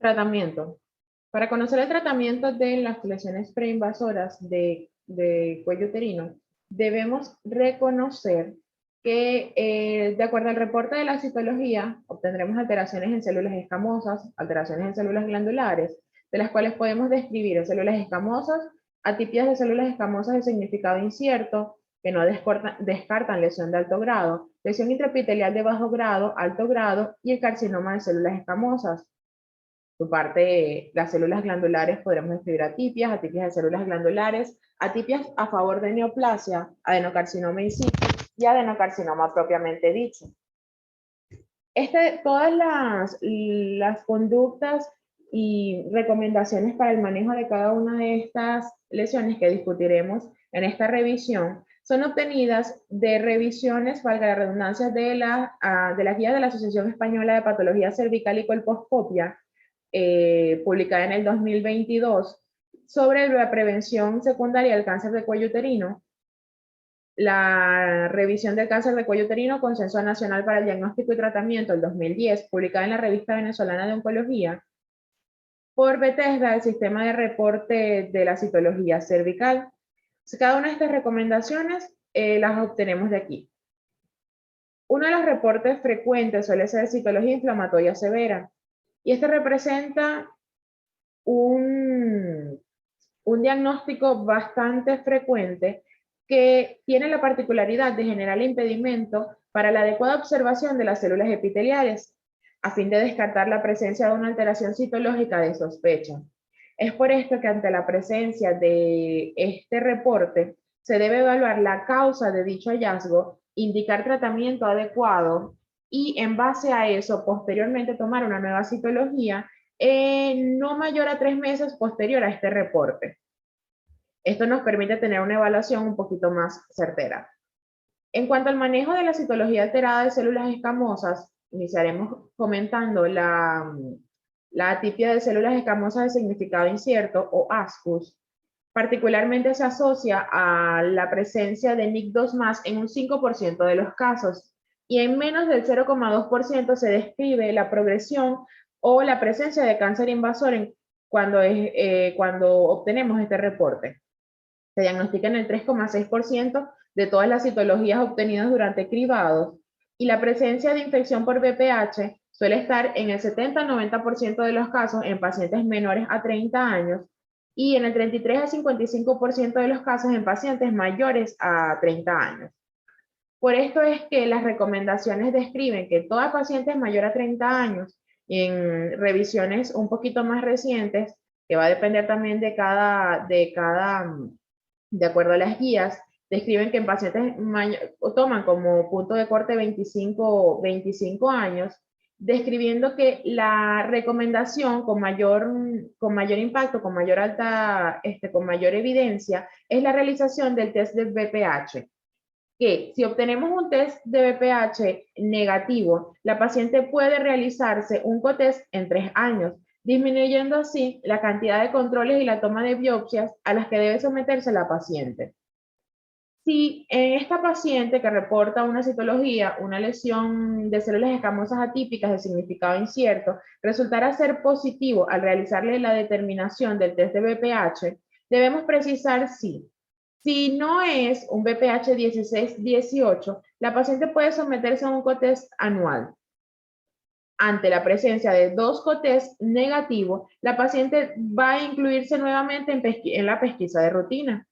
Tratamiento. Para conocer el tratamiento de las lesiones preinvasoras de cuello uterino, debemos reconocer que, de acuerdo al reporte de la citología, obtendremos alteraciones en células escamosas, alteraciones en células glandulares, de las cuales podemos describir en células escamosas, atipias de células escamosas de significado incierto, que no descartan lesión de alto grado, lesión intraepitelial de bajo grado, alto grado y el carcinoma de células escamosas. Por parte, las células glandulares podremos describir atipias, atipias de células glandulares, atipias a favor de neoplasia, adenocarcinoma in situ y adenocarcinoma propiamente dicho. Todas las conductas y recomendaciones para el manejo de cada una de estas lesiones que discutiremos en esta revisión son obtenidas de revisiones, valga la redundancia, de la guía de la Asociación Española de Patología Cervical y Colposcopia, publicada en el 2022, sobre la prevención secundaria del cáncer de cuello uterino, la revisión del cáncer de cuello uterino, Consenso Nacional para el Diagnóstico y Tratamiento, el 2010, publicada en la Revista Venezolana de Oncología, por Bethesda, el sistema de reporte de la citología cervical. Cada una de estas recomendaciones las obtenemos de aquí. Uno de los reportes frecuentes suele ser citología inflamatoria severa, y este representa un diagnóstico bastante frecuente que tiene la particularidad de generar impedimento para la adecuada observación de las células epiteliales, a fin de descartar la presencia de una alteración citológica de sospecha. Es por esto que ante la presencia de este reporte, se debe evaluar la causa de dicho hallazgo, indicar tratamiento adecuado y en base a eso, posteriormente tomar una nueva citología no mayor a 3 meses posterior a este reporte. Esto nos permite tener una evaluación un poquito más certera. En cuanto al manejo de la citología alterada de células escamosas, iniciaremos comentando la atipia de células escamosas de significado incierto o ASCUS. Particularmente se asocia a la presencia de NIC2+ en un 5% de los casos y en menos del 0,2% se describe la progresión o la presencia de cáncer invasor cuando obtenemos este reporte. Se diagnostica en el 3,6% de todas las citologías obtenidas durante cribados y la presencia de infección por VPH suele estar en el 70-90% de los casos en pacientes menores a 30 años y en el 33-55% de los casos en pacientes mayores a 30 años. Por esto es que las recomendaciones describen que toda paciente mayor a 30 años, en revisiones un poquito más recientes, que va a depender también de acuerdo a las guías, describen que en pacientes toman como punto de corte 25 años, describiendo que la recomendación con mayor impacto, con mayor evidencia, es la realización del test de VPH. Que si obtenemos un test de VPH negativo, la paciente puede realizarse un cotest en 3 años, disminuyendo así la cantidad de controles y la toma de biopsias a las que debe someterse la paciente. Si en esta paciente que reporta una citología, una lesión de células escamosas atípicas de significado incierto, resultara ser positivo al realizarle la determinación del test de VPH, debemos precisar si no es un VPH 16-18, la paciente puede someterse a un cotest anual. Ante la presencia de 2 cotest negativos, la paciente va a incluirse nuevamente en la pesquisa de rutina.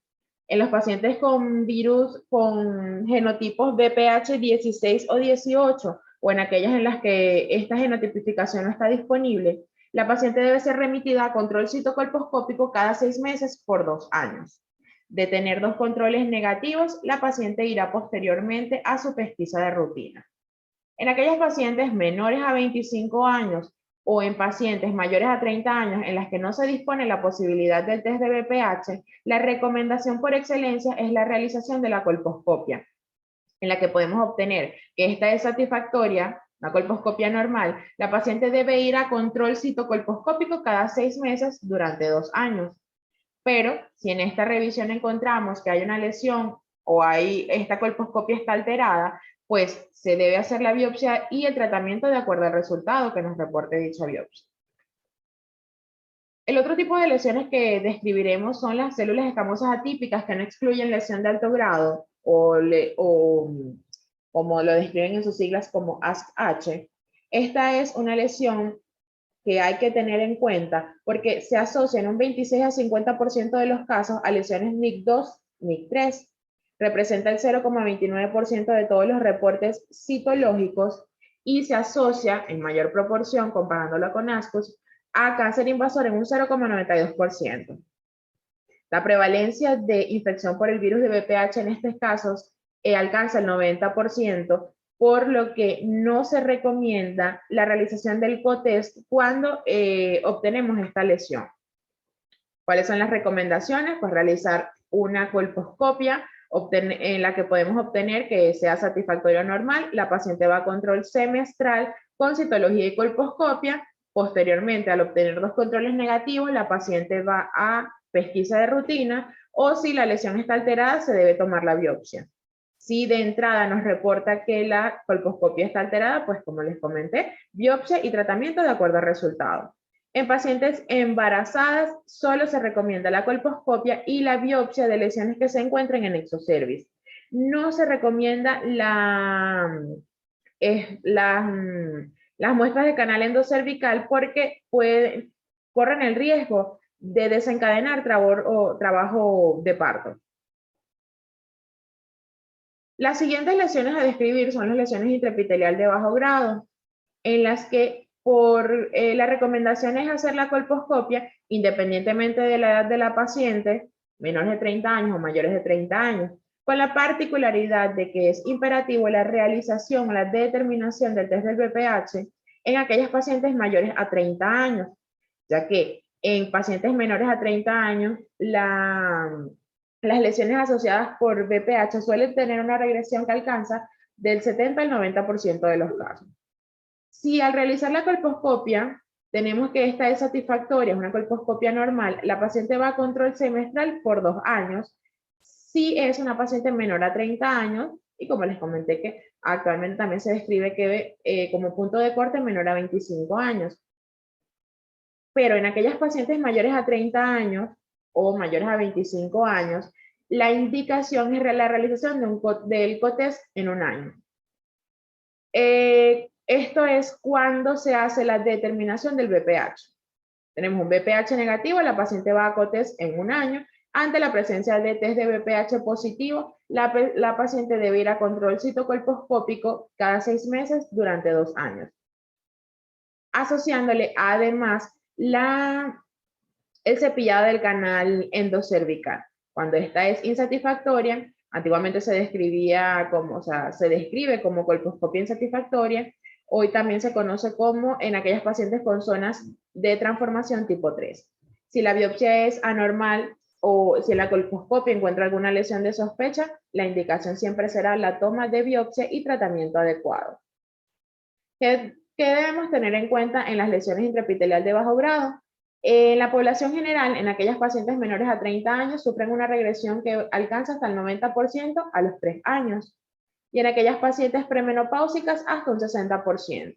En los pacientes con virus con genotipos VPH 16 o 18, o en aquellas en las que esta genotipificación no está disponible, la paciente debe ser remitida a control citocolposcópico cada 6 meses por 2 años. De tener 2 controles negativos, la paciente irá posteriormente a su pesquisa de rutina. En aquellas pacientes menores a 25 años o en pacientes mayores a 30 años en las que no se dispone la posibilidad del test de VPH, la recomendación por excelencia es la realización de la colposcopia, en la que podemos obtener que esta es satisfactoria, una colposcopia normal. La paciente debe ir a control citocolposcópico cada 6 meses durante 2 años. Pero si en esta revisión encontramos que hay una lesión o esta colposcopia está alterada, pues se debe hacer la biopsia y el tratamiento de acuerdo al resultado que nos reporte dicha biopsia. El otro tipo de lesiones que describiremos son las células escamosas atípicas que no excluyen lesión de alto grado o como lo describen en sus siglas como ASC-H. Esta es una lesión que hay que tener en cuenta porque se asocia en un 26 a 50% de los casos a lesiones NIC2, NIC3. Representa el 0,29% de todos los reportes citológicos y se asocia en mayor proporción, comparándola con ASCUS, a cáncer invasor en un 0,92%. La prevalencia de infección por el virus de VPH en estos casos alcanza el 90%, por lo que no se recomienda la realización del co-test cuando obtenemos esta lesión. ¿Cuáles son las recomendaciones? Pues realizar una colposcopia en la que podemos obtener que sea satisfactorio normal. La paciente va a control semestral con citología y colposcopia. Posteriormente, al obtener 2 controles negativos, la paciente va a pesquisa de rutina o si la lesión está alterada, se debe tomar la biopsia. Si de entrada nos reporta que la colposcopia está alterada, pues como les comenté, biopsia y tratamiento de acuerdo al resultado. En pacientes embarazadas solo se recomienda la colposcopia y la biopsia de lesiones que se encuentren en exocervix. No se recomienda las muestras de canal endocervical porque corren el riesgo de desencadenar trabajo de parto. Las siguientes lesiones a describir son las lesiones intraepitelial de bajo grado, en las que la recomendación es hacer la colposcopia independientemente de la edad de la paciente, menores de 30 años o mayores de 30 años, con la particularidad de que es imperativo la realización o la determinación del test del VPH en aquellas pacientes mayores a 30 años, ya que en pacientes menores a 30 años las lesiones asociadas por VPH suelen tener una regresión que alcanza del 70 al 90% de los casos. Si al realizar la colposcopia tenemos que esta es satisfactoria, es una colposcopia normal, la paciente va a control semestral por 2 años. Si es una paciente menor a 30 años, y como les comenté que actualmente también se describe que como punto de corte menor a 25 años. Pero en aquellas pacientes mayores a 30 años o mayores a 25 años, la indicación es la realización del co-test en un año. Esto es cuando se hace la determinación del VPH. Tenemos un VPH negativo, la paciente va a co-test en un año. Ante la presencia de test de VPH positivo, la paciente debe ir a control citocolposcópico cada 6 meses durante 2 años. Asociándole además el cepillado del canal endocervical. Cuando esta es insatisfactoria, antiguamente se describía como, o sea, se describe como colposcopia insatisfactoria, hoy también se conoce como en aquellas pacientes con zonas de transformación tipo 3. Si la biopsia es anormal o si en la colposcopia encuentra alguna lesión de sospecha, la indicación siempre será la toma de biopsia y tratamiento adecuado. ¿Qué debemos tener en cuenta en las lesiones intraepitelial de bajo grado? En la población general, en aquellas pacientes menores a 30 años, sufren una regresión que alcanza hasta el 90% a los 3 años. Y en aquellas pacientes premenopáusicas, hasta un 60%.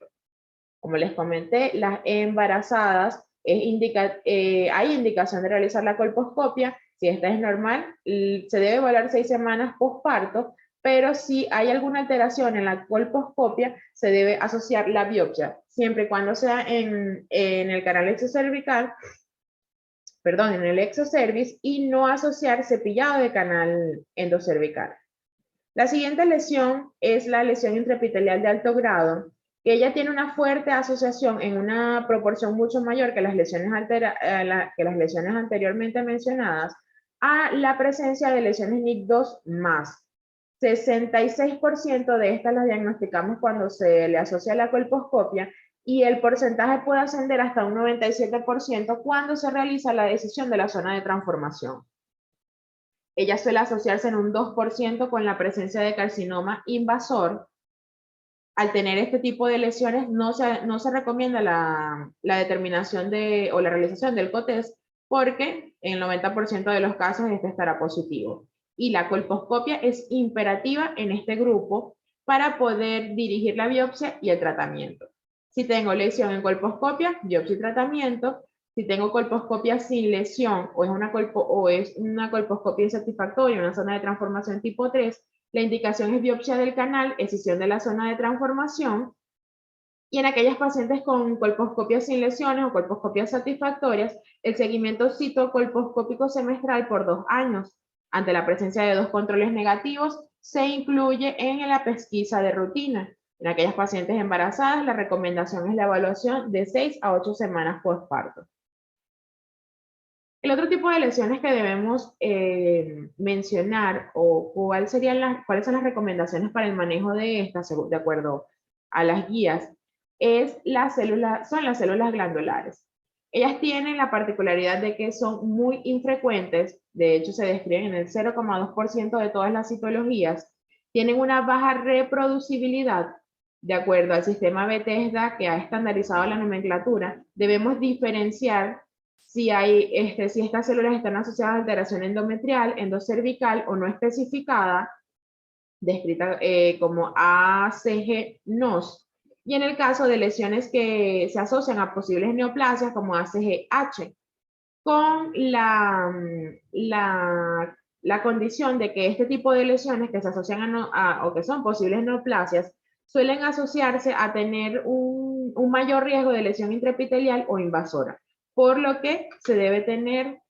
Como les comenté, las embarazadas, hay indicación de realizar la colposcopia. Si esta es normal, se debe evaluar 6 semanas postparto, pero si hay alguna alteración en la colposcopia, se debe asociar la biopsia, siempre y cuando sea en el canal exocervical, perdón, en el exocervix, y no asociar cepillado de canal endocervical. La siguiente lesión es la lesión intraepitelial de alto grado, que ella tiene una fuerte asociación en una proporción mucho mayor que las lesiones anteriormente mencionadas, a la presencia de lesiones NIC2 más. 66% de estas las diagnosticamos cuando se le asocia la colposcopia y el porcentaje puede ascender hasta un 97% cuando se realiza la decisión de la zona de transformación. Ella suele asociarse en un 2% con la presencia de carcinoma invasor. Al tener este tipo de lesiones no se recomienda la determinación o la realización del co-test porque en el 90% de los casos este estará positivo. Y la colposcopia es imperativa en este grupo para poder dirigir la biopsia y el tratamiento. Si tengo lesión en colposcopia, biopsia y tratamiento. Si tengo colposcopia sin lesión o es una colposcopia insatisfactoria, una zona de transformación tipo 3, la indicación es biopsia del canal, escisión de la zona de transformación. Y en aquellas pacientes con colposcopias sin lesiones o colposcopias satisfactorias, el seguimiento citocolposcópico semestral por 2 años. Ante la presencia de 2 controles negativos, se incluye en la pesquisa de rutina. En aquellas pacientes embarazadas, la recomendación es la evaluación de 6 a 8 semanas postparto. El otro tipo de lesiones que debemos mencionar o cuáles son las recomendaciones para el manejo de estas, de acuerdo a las guías, son las células glandulares. Ellas tienen la particularidad de que son muy infrecuentes, de hecho se describen en el 0,2% de todas las citologías, tienen una baja reproducibilidad. De acuerdo al sistema Bethesda que ha estandarizado la nomenclatura, debemos diferenciar si estas células están asociadas a alteración endometrial, endocervical o no especificada, descrita como ACG-NOS, y en el caso de lesiones que se asocian a posibles neoplasias como ACG-H, con la condición de que este tipo de lesiones que se asocian o que son posibles neoplasias suelen asociarse a tener un mayor riesgo de lesión intraepitelial o invasora, por lo que se debe tener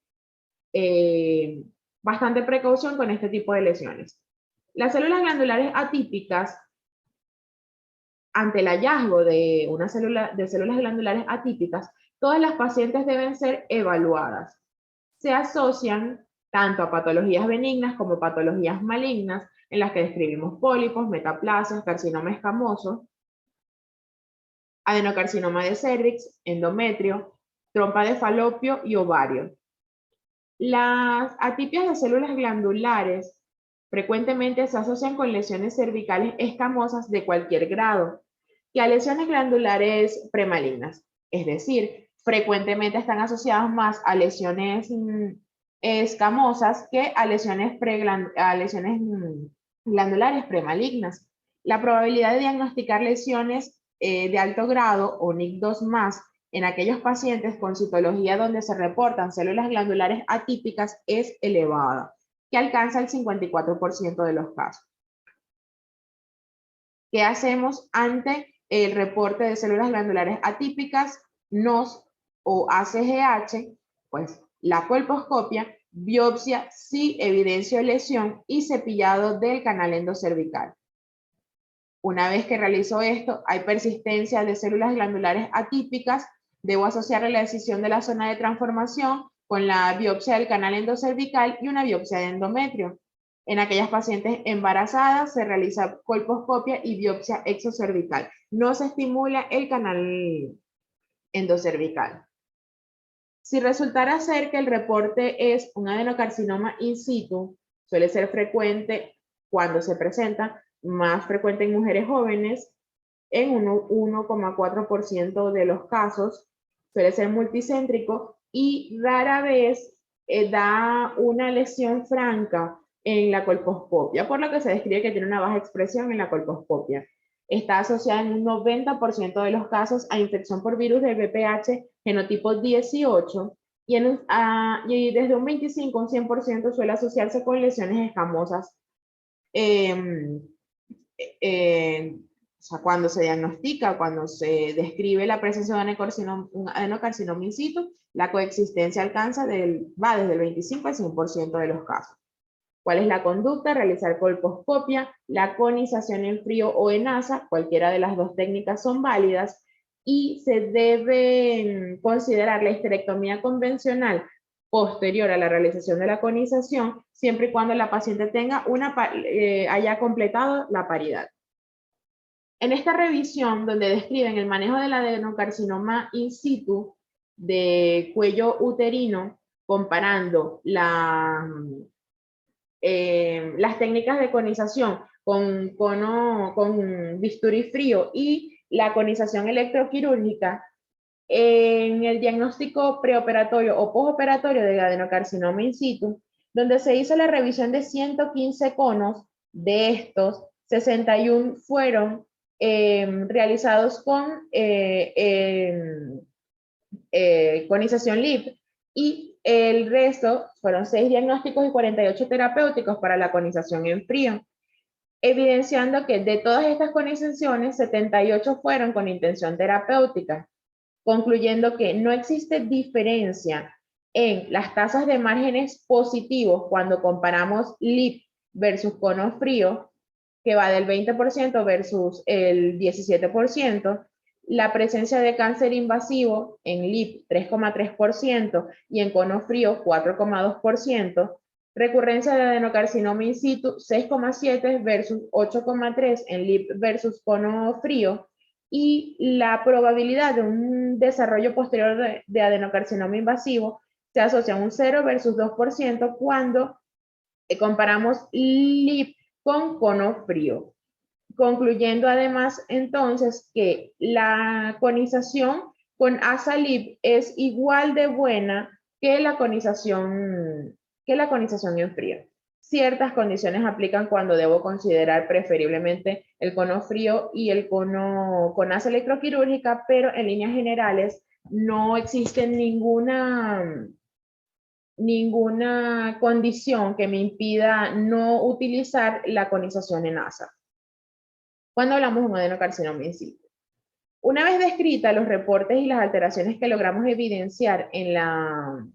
bastante precaución con este tipo de lesiones. Las células glandulares atípicas, ante el hallazgo de células glandulares atípicas, todas las pacientes deben ser evaluadas. Se asocian tanto a patologías benignas como patologías malignas, en las que describimos pólipos, metaplasias, carcinoma escamoso, adenocarcinoma de cervix, endometrio, trompa de falopio y ovario. Las atipias de células glandulares frecuentemente se asocian con lesiones cervicales escamosas de cualquier grado y a lesiones glandulares premalignas, es decir, frecuentemente están asociadas más a lesiones escamosas que a lesiones glandulares premalignas. La probabilidad de diagnosticar lesiones de alto grado o NIC2 más en aquellos pacientes con citología donde se reportan células glandulares atípicas es elevada, que alcanza el 54% de los casos. ¿Qué hacemos ante el reporte de células glandulares atípicas, NOS o ACGH? Pues la colposcopia, biopsia si evidencia lesión y cepillado del canal endocervical. Una vez que realizo esto, hay persistencia de células glandulares atípicas, debo asociar la decisión de la zona de transformación con la biopsia del canal endocervical y una biopsia de endometrio. En aquellas pacientes embarazadas se realiza colposcopia y biopsia exocervical. No se estimula el canal endocervical. Si resultara ser que el reporte es un adenocarcinoma in situ, suele ser frecuente cuando se presenta, más frecuente en mujeres jóvenes, en 1,4% de los casos, suele ser multicéntrico y rara vez da una lesión franca en la colposcopia, por lo que se describe que tiene una baja expresión en la colposcopia. Está asociada en un 90% de los casos a infección por virus del VPH genotipo 18 y desde un 25 a un 100% suele asociarse con lesiones escamosas. O sea, cuando se diagnostica, cuando se describe la presencia de un adenocarcinoma in situ, la coexistencia va desde el 25 al 100% de los casos. ¿Cuál es la conducta? Realizar colposcopia, la conización en frío o en asa, cualquiera de las dos técnicas son válidas, y se debe considerar la histerectomía convencional posterior a la realización de la conización, siempre y cuando la paciente haya completado la paridad. En esta revisión, donde describen el manejo del adenocarcinoma in situ de cuello uterino, comparando las técnicas de conización con bisturí frío y la conización electroquirúrgica, en el diagnóstico preoperatorio o postoperatorio del adenocarcinoma in situ, donde se hizo la revisión de 115 conos, de estos, 61 fueron realizados con conización LIP, y el resto fueron 6 diagnósticos y 48 terapéuticos para la conización en frío, evidenciando que de todas estas conizaciones, 78 fueron con intención terapéutica, concluyendo que no existe diferencia en las tasas de márgenes positivos cuando comparamos LIP versus cono frío, que va del 20% versus el 17%, la presencia de cáncer invasivo en LIP 3,3% y en cono frío 4,2%, recurrencia de adenocarcinoma in situ 6,7 versus 8,3 en LIP versus cono frío, y la probabilidad de un desarrollo posterior de adenocarcinoma invasivo se asocia a un 0 versus 2% cuando comparamos LIP con cono frío. Concluyendo además entonces que la conización con ASA-LIP es igual de buena que la conización en frío. Ciertas condiciones aplican cuando debo considerar preferiblemente el cono frío y el cono con asa electroquirúrgica, pero en líneas generales no existe ninguna condición que me impida no utilizar la conización en asa cuando hablamos de un adenocarcinoma in situ. Una vez descrita los reportes y las alteraciones que logramos evidenciar en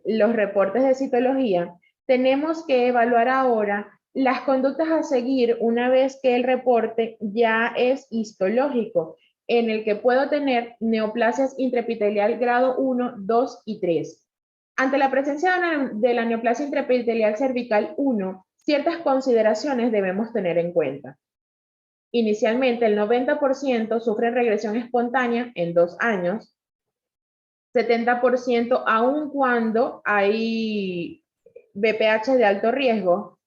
los reportes de citología, tenemos que evaluar ahora las conductas a seguir una vez que el reporte ya es histológico, en el que puedo tener neoplasias intraepitelial grado 1, 2 y 3. Ante la presencia de la neoplasia intraepitelial cervical 1, ciertas consideraciones debemos tener en cuenta. Inicialmente, el 90% sufren regresión espontánea en 2 años, 70% aun cuando hay BPH de alto riesgo.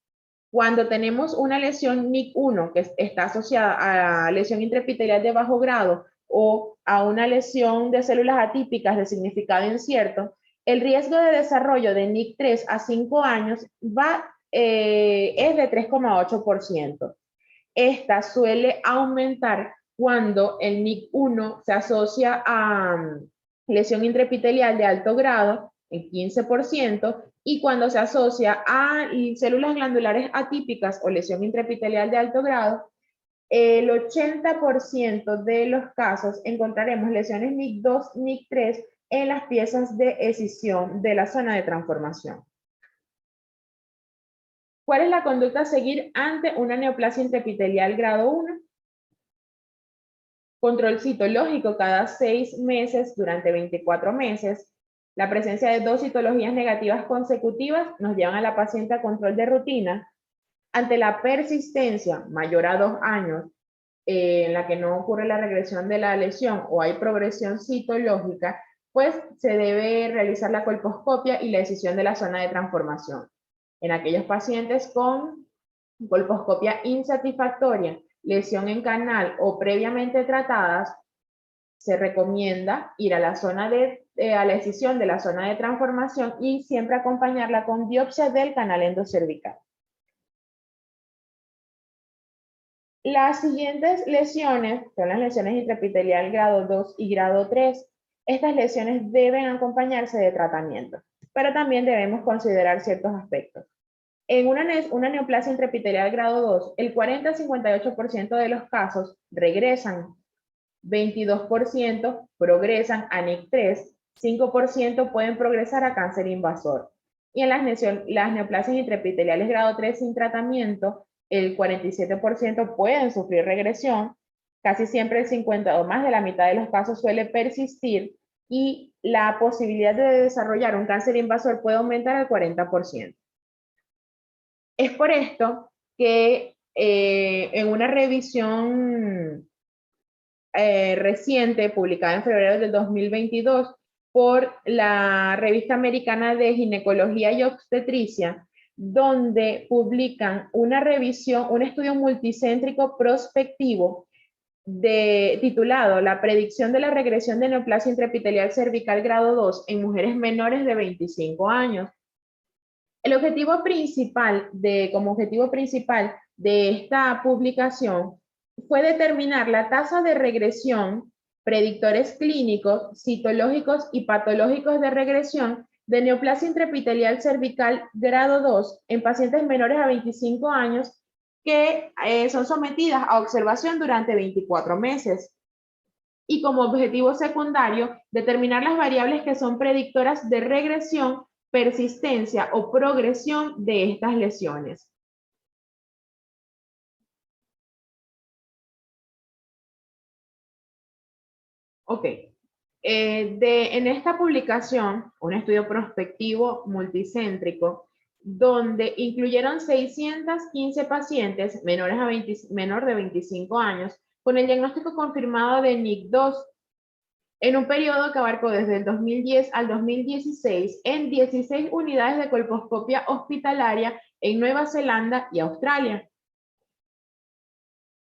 Cuando tenemos una lesión NIC1 que está asociada a lesión intraepitelial de bajo grado o a una lesión de células atípicas de significado incierto, el riesgo de desarrollo de NIC3 a 5 años es de 3,8%. Esta suele aumentar cuando el NIC1 se asocia a lesión intraepitelial de alto grado, en 15%, y cuando se asocia a células glandulares atípicas o lesión intraepitelial de alto grado, el 80% de los casos encontraremos lesiones NIC2, NIC3 en las piezas de escisión de la zona de transformación. ¿Cuál es la conducta a seguir ante una neoplasia intraepitelial grado 1? Control citológico cada 6 meses durante 24 meses. La presencia de 2 citologías negativas consecutivas nos llevan a la paciente a control de rutina. Ante la persistencia mayor a 2 años, en la que no ocurre la regresión de la lesión o hay progresión citológica, pues se debe realizar la colposcopia y la decisión de la zona de transformación. En aquellos pacientes con colposcopia insatisfactoria, lesión en canal o previamente tratadas, se recomienda ir a la a la decisión de la zona de transformación y siempre acompañarla con biopsia del canal endocervical. Las siguientes lesiones son las lesiones intraepitelial grado 2 y grado 3. Estas lesiones deben acompañarse de tratamiento, pero también debemos considerar ciertos aspectos. En una neoplasia intraepitelial grado 2, el 40-58% de los casos regresan, 22% progresan a NIC3, 5% pueden progresar a cáncer invasor. Y en las neoplasias intraepiteliales grado 3 sin tratamiento, el 47% pueden sufrir regresión, casi siempre el 50 o más de la mitad de los casos suele persistir y la posibilidad de desarrollar un cáncer invasor puede aumentar al 40%. Es por esto que en una revisión reciente, publicada en febrero del 2022, por la Revista Americana de Ginecología y Obstetricia, donde publican una revisión, un estudio multicéntrico prospectivo titulado La predicción de la regresión de neoplasia intraepitelial cervical grado 2 en mujeres menores de 25 años. Como objetivo principal de esta publicación fue determinar la tasa de regresión predictores clínicos, citológicos y patológicos de regresión de neoplasia intraepitelial cervical grado 2 en pacientes menores a 25 años que son sometidas a observación durante 24 meses. Y como objetivo secundario, determinar las variables que son predictoras de regresión, persistencia o progresión de estas lesiones. Ok. En esta publicación, un estudio prospectivo multicéntrico, donde incluyeron 615 pacientes menor de 25 años con el diagnóstico confirmado de NIC2 en un periodo que abarcó desde el 2010 al 2016 en 16 unidades de colposcopia hospitalaria en Nueva Zelanda y Australia.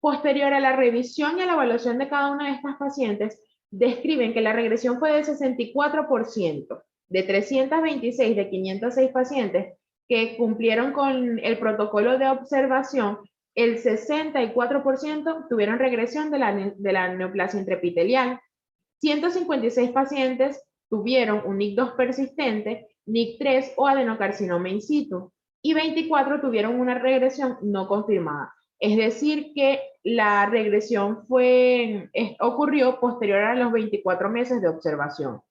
Posterior a la revisión y a la evaluación de cada una de estas pacientes, describen que la regresión fue del 64%, de 326 de 506 pacientes que cumplieron con el protocolo de observación, el 64% tuvieron regresión de la neoplasia intraepitelial. 156 pacientes tuvieron un NIC2 persistente, NIC3 o adenocarcinoma in situ, y 24 tuvieron una regresión no confirmada. Es decir, que la regresión ocurrió posterior a los 24 meses de observación,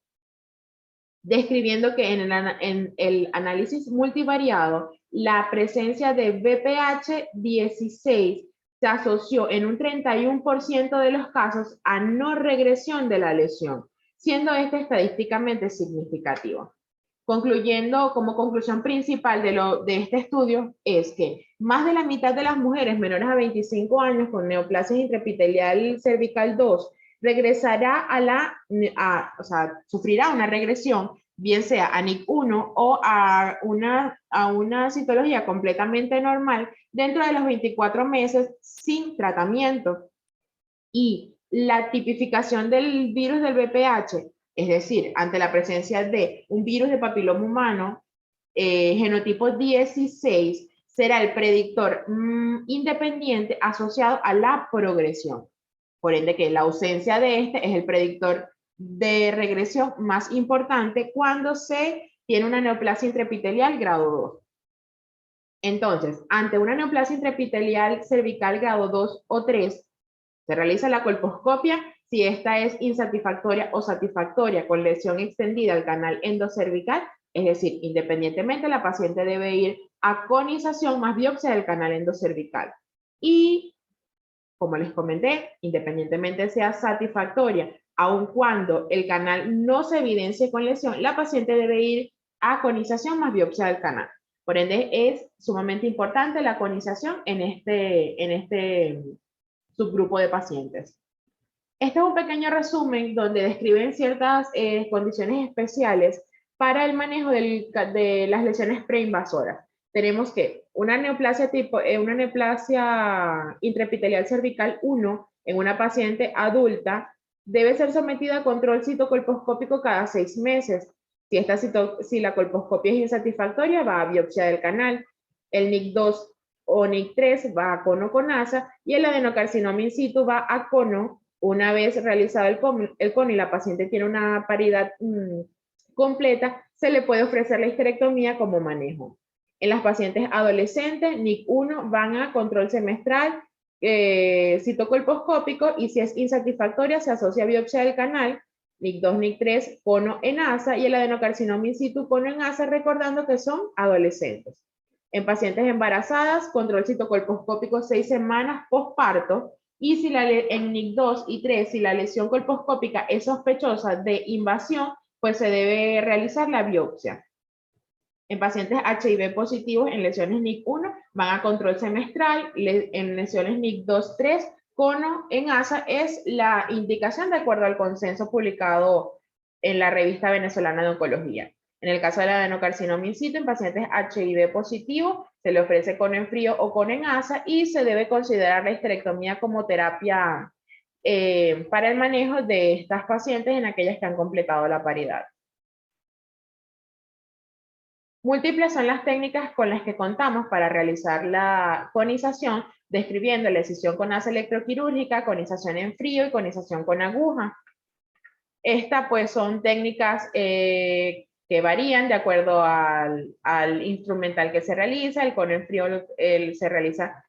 describiendo que en el análisis multivariado, la presencia de BPH16 se asoció en un 31% de los casos a no regresión de la lesión, siendo este estadísticamente significativo. Concluyendo, como conclusión principal de este estudio, es que más de la mitad de las mujeres menores a 25 años con neoplasia intraepitelial cervical 2 regresará sufrirá una regresión, bien sea a NIC1 o a una citología completamente normal dentro de los 24 meses sin tratamiento. Y la tipificación del virus del VPH, es decir, ante la presencia de un virus de papiloma humano, genotipo 16, será el predictor independiente asociado a la progresión. Por ende, que la ausencia de este es el predictor de regresión más importante cuando se tiene una neoplasia intraepitelial grado 2. Entonces, ante una neoplasia intraepitelial cervical grado 2 o 3, se realiza la colposcopia si esta es insatisfactoria o satisfactoria con lesión extendida al canal endocervical, es decir, independientemente la paciente debe ir a conización más biopsia del canal endocervical. Y, como les comenté, independientemente sea satisfactoria, aun cuando el canal no se evidencie con lesión, la paciente debe ir a conización más biopsia del canal. Por ende, es sumamente importante la conización en este subgrupo de pacientes. Este es un pequeño resumen donde describen ciertas condiciones especiales para el manejo de las lesiones preinvasoras. Tenemos que una neoplasia intraepitelial cervical 1 en una paciente adulta debe ser sometida a control citocolposcópico cada 6 meses. Si la colposcopia es insatisfactoria, va a biopsia del canal. El NIC2 o NIC3 va a cono con ASA y el adenocarcinoma in situ va a cono. Una vez realizado el cono y la paciente tiene una paridad completa, se le puede ofrecer la histerectomía como manejo. En las pacientes adolescentes, NIC1 van a control semestral, citocolposcópico, y si es insatisfactoria se asocia a biopsia del canal. NIC2, NIC3, cono en ASA, y el adenocarcinoma in situ, cono en ASA, recordando que son adolescentes. En pacientes embarazadas, control citocolposcópico 6 semanas postparto, y si en NIC2 y 3, si la lesión colposcópica es sospechosa de invasión, pues se debe realizar la biopsia. En pacientes HIV positivos en lesiones NIC1 van a control semestral, en lesiones NIC2, 3, cono en ASA es la indicación de acuerdo al consenso publicado en la revista venezolana de oncología. En el caso del adenocarcinoma in situ, en pacientes HIV positivo, se le ofrece cono en frío o cono en ASA y se debe considerar la histerectomía como terapia para el manejo de estas pacientes en aquellas que han completado la paridad. Múltiples son las técnicas con las que contamos para realizar la conización, describiendo la excisión con asa electroquirúrgica, conización en frío y conización con aguja. Estas pues son técnicas que varían de acuerdo al instrumental que se realiza. El cono en frío se realiza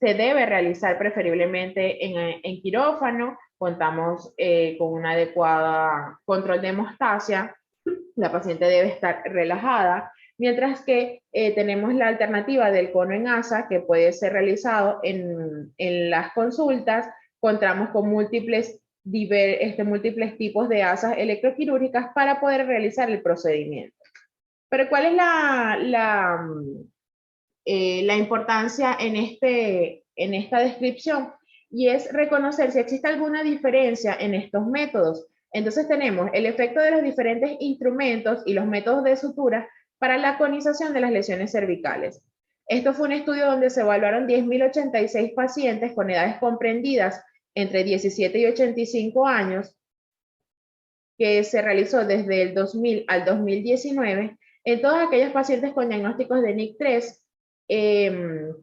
se debe realizar preferiblemente en quirófano. Contamos con un adecuado control de hemostasia. La paciente debe estar relajada, mientras que tenemos la alternativa del cono en asa que puede ser realizado en las consultas. Contamos con múltiples tipos de asas electroquirúrgicas para poder realizar el procedimiento. Pero ¿cuál es la importancia en esta descripción? Y es reconocer si existe alguna diferencia en estos métodos. Entonces tenemos el efecto de los diferentes instrumentos y los métodos de sutura para la conización de las lesiones cervicales. Esto fue un estudio donde se evaluaron 10.086 pacientes con edades comprendidas entre 17 y 85 años, que se realizó desde el 2000 al 2019 en todos aquellos pacientes con diagnósticos de NIC3,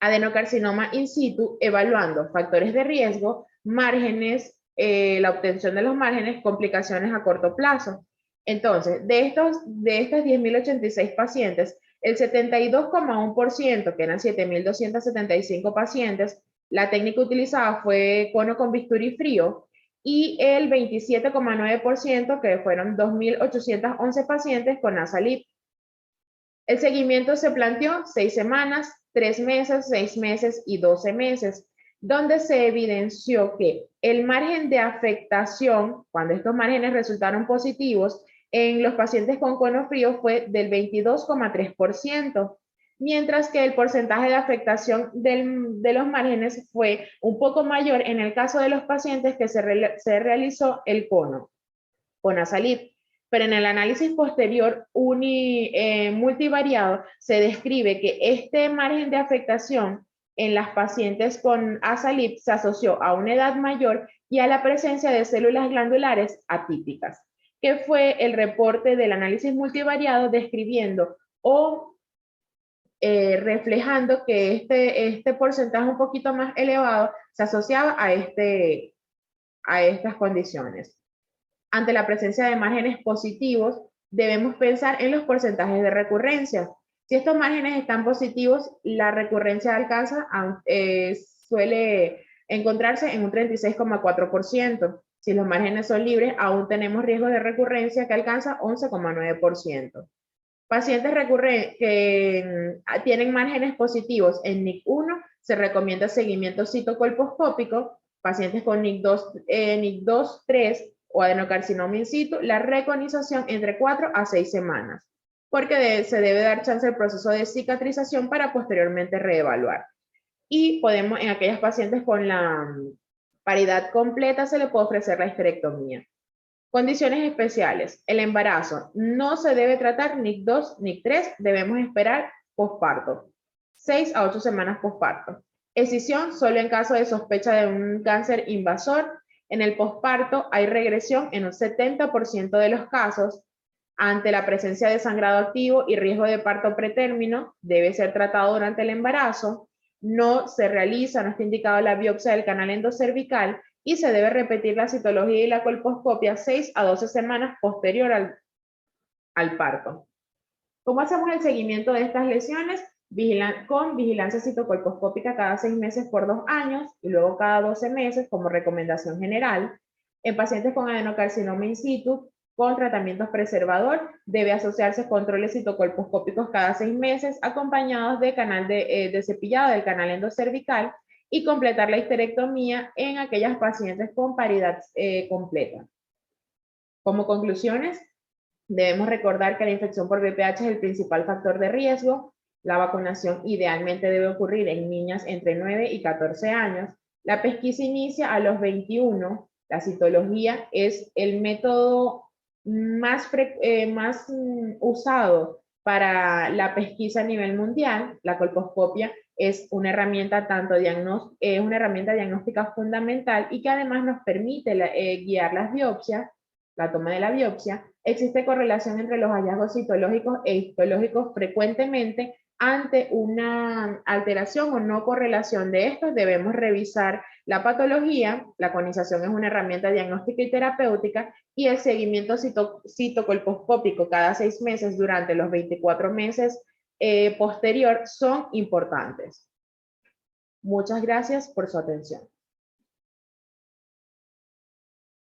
adenocarcinoma in situ, evaluando factores de riesgo, márgenes, la obtención de los márgenes, complicaciones a corto plazo. Entonces, de estas 10.086 pacientes, el 72,1%, que eran 7.275 pacientes, la técnica utilizada fue cono con bisturí frío, y el 27,9%, que fueron 2.811 pacientes con Asalib. El seguimiento se planteó 6 semanas, 3 meses, 6 meses y 12 meses, donde se evidenció que el margen de afectación, cuando estos márgenes resultaron positivos, en los pacientes con cono frío fue del 22,3%, mientras que el porcentaje de afectación de los márgenes fue un poco mayor en el caso de los pacientes que se realizó el cono con Asalib. Pero en el análisis posterior multivariado se describe que este margen de afectación en las pacientes con Asalib se asoció a una edad mayor y a la presencia de células glandulares atípicas, que fue el reporte del análisis multivariado describiendo o reflejando que este porcentaje un poquito más elevado se asociaba a estas condiciones. Ante la presencia de márgenes positivos, debemos pensar en los porcentajes de recurrencia. Si estos márgenes están positivos, la recurrencia alcanza, suele encontrarse en un 36,4%. Si los márgenes son libres, aún tenemos riesgo de recurrencia que alcanza 11,9%. Pacientes que tienen márgenes positivos en NIC1, se recomienda seguimiento citocolposcópico. Pacientes con NIC2, 3 o adenocarcinoma in situ, la reconización entre 4 a 6 semanas, porque se debe dar chance al proceso de cicatrización para posteriormente reevaluar. Y podemos, en aquellas pacientes con la paridad completa, se le puede ofrecer la histerectomía. Condiciones especiales. El embarazo. No se debe tratar NIC2, NIC3. Debemos esperar posparto. 6 a 8 semanas posparto. Escisión solo en caso de sospecha de un cáncer invasor. En el posparto hay regresión en un 70% de los casos. Ante la presencia de sangrado activo y riesgo de parto pretérmino, debe ser tratado durante el embarazo. No se realiza, no está indicado la biopsia del canal endocervical y se debe repetir la citología y la colposcopia 6 a 12 semanas posterior al parto. ¿Cómo hacemos el seguimiento de estas lesiones? Con vigilancia citocolposcópica cada 6 meses por 2 años y luego cada 12 meses como recomendación general. En pacientes con adenocarcinoma in situ, con tratamientos preservador, debe asociarse controles citocolposcópicos cada 6 meses acompañados de canal de cepillado del canal endocervical y completar la histerectomía en aquellas pacientes con paridad completa. Como conclusiones, debemos recordar que la infección por VPH es el principal factor de riesgo. La vacunación idealmente debe ocurrir en niñas entre 9 y 14 años. La pesquisa inicia a los 21. La citología es el método más usado para la pesquisa a nivel mundial. La colposcopia es una herramienta una herramienta diagnóstica fundamental y que además nos permite guiar las biopsias, la toma de la biopsia. Existe correlación entre los hallazgos citológicos e histológicos frecuentemente ante una alteración o no correlación de estos, debemos revisar la patología. La conización es una herramienta diagnóstica y terapéutica, y el seguimiento citocolposcópico cada 6 meses durante los 24 meses posterior son importantes. Muchas gracias por su atención.